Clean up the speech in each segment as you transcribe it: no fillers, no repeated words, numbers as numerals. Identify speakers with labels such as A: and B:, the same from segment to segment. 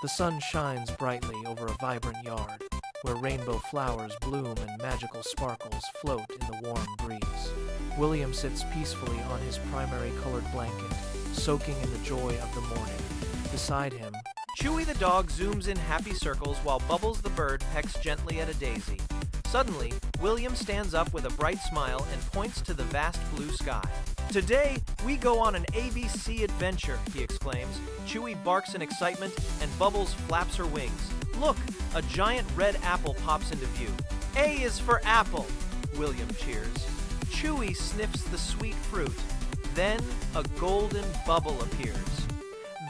A: The sun shines brightly over a vibrant yard, where rainbow flowers bloom and magical sparkles float in the warm breeze. William sits peacefully on his primary-colored blanket, soaking in the joy of the morning. Beside him,
B: Chewy the dog zooms in happy circles while Bubbles the bird pecks gently at a daisy. Suddenly, William stands up with a bright smile and points to the vast blue sky. "Today, we go on an ABC adventure," he exclaims. Chewy barks in excitement, and Bubbles flaps her wings. Look, a giant red apple pops into view. "A is for apple," William cheers. Chewy sniffs the sweet fruit. Then, a golden bubble appears.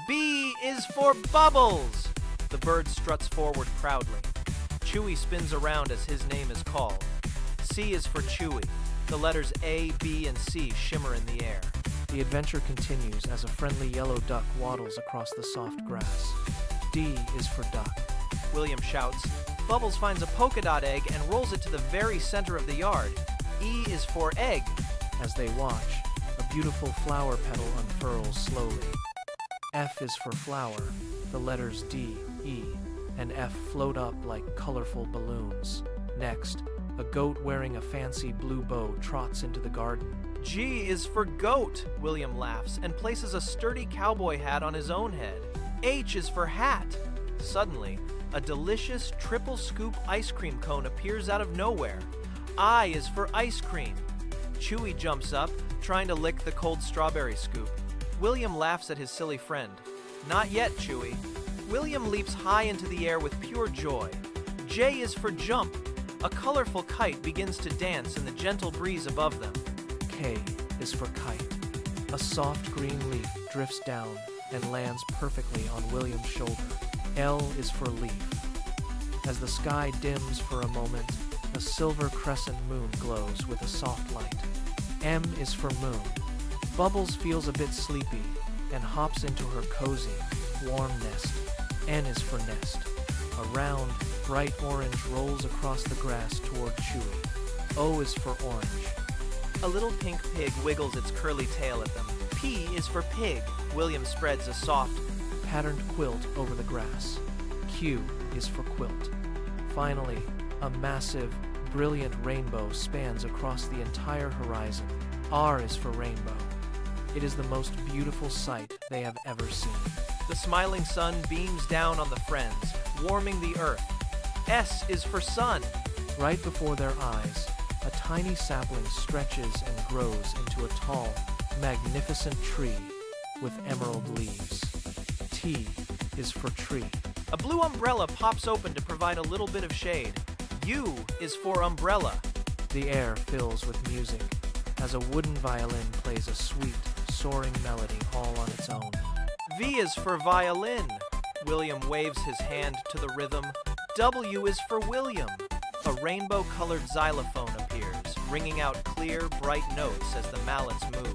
B: "B is for Bubbles!" The bird struts forward proudly. Chewy spins around as his name is called. C is for Chewy. The letters A, B, and C shimmer in the air.
A: the adventure continues as a friendly yellow duck waddles across the soft grass. D is for duck.
B: William shouts. Bubbles finds a polka dot egg and rolls it to the very center of the yard. E is for egg.
A: As they watch, a beautiful flower petal unfurls slowly. F is for flower. The letters D, E, and F float up like colorful balloons. Next, a goat wearing a fancy blue bow trots into the garden.
B: G is for goat, William laughs and places a sturdy cowboy hat on his own head. H is for hat. Suddenly, a delicious triple scoop ice cream cone appears out of nowhere. I is for ice cream. Chewy jumps up, trying to lick the cold strawberry scoop. William laughs at his silly friend. Not yet, Chewy. William leaps high into the air with pure joy. J is for jump. A colorful kite begins to dance in the gentle breeze above them.
A: K is for kite. A soft green leaf drifts down and lands perfectly on William's shoulder. L is for leaf. As the sky dims for a moment, a silver crescent moon glows with a soft light. M is for moon. Bubbles feels a bit sleepy and hops into her cozy, warm nest. N is for nest. A round, bright orange rolls across the grass toward Chewy. O is for orange. A little pink pig wiggles its curly tail at them. P is for pig. William spreads a soft, patterned quilt over the grass. Q is for quilt. Finally, a massive, brilliant rainbow spans across the entire horizon. R is for rainbow. It is the most beautiful sight they have ever seen. The smiling sun beams down on the friends, warming the earth. S is for sun. Right before their eyes, a tiny sapling stretches and grows into a tall, magnificent tree with emerald leaves. T is for tree. A blue umbrella pops open to provide a little bit of shade. U is for umbrella. The air fills with music as a wooden violin plays a sweet, soaring melody all on its own. V is for violin. William waves his hand to the rhythm. W is for William. A rainbow-colored xylophone appears, ringing out clear, bright notes as the mallets move.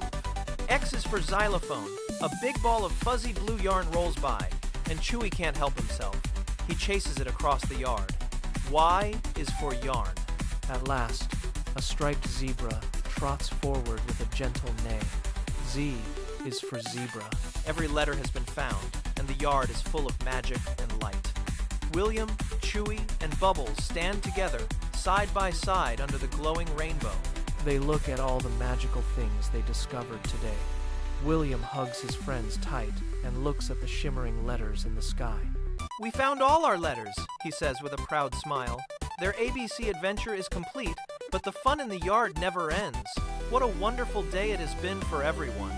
A: X is for xylophone. A big ball of fuzzy blue yarn rolls by, and Chewy can't help himself. He chases it across the yard. Y is for yarn. At last, a striped zebra trots forward with a gentle neigh. Z is for zebra. Every letter has been found, and the yard is full of magic and light. William, Chewy, and Bubbles stand together, side by side under the glowing rainbow. They look at all the magical things they discovered today. William hugs his friends tight and looks at the shimmering letters in the sky. "We found all our letters," he says with a proud smile. Their ABC adventure is complete, but the fun in the yard never ends. What a wonderful day it has been for everyone.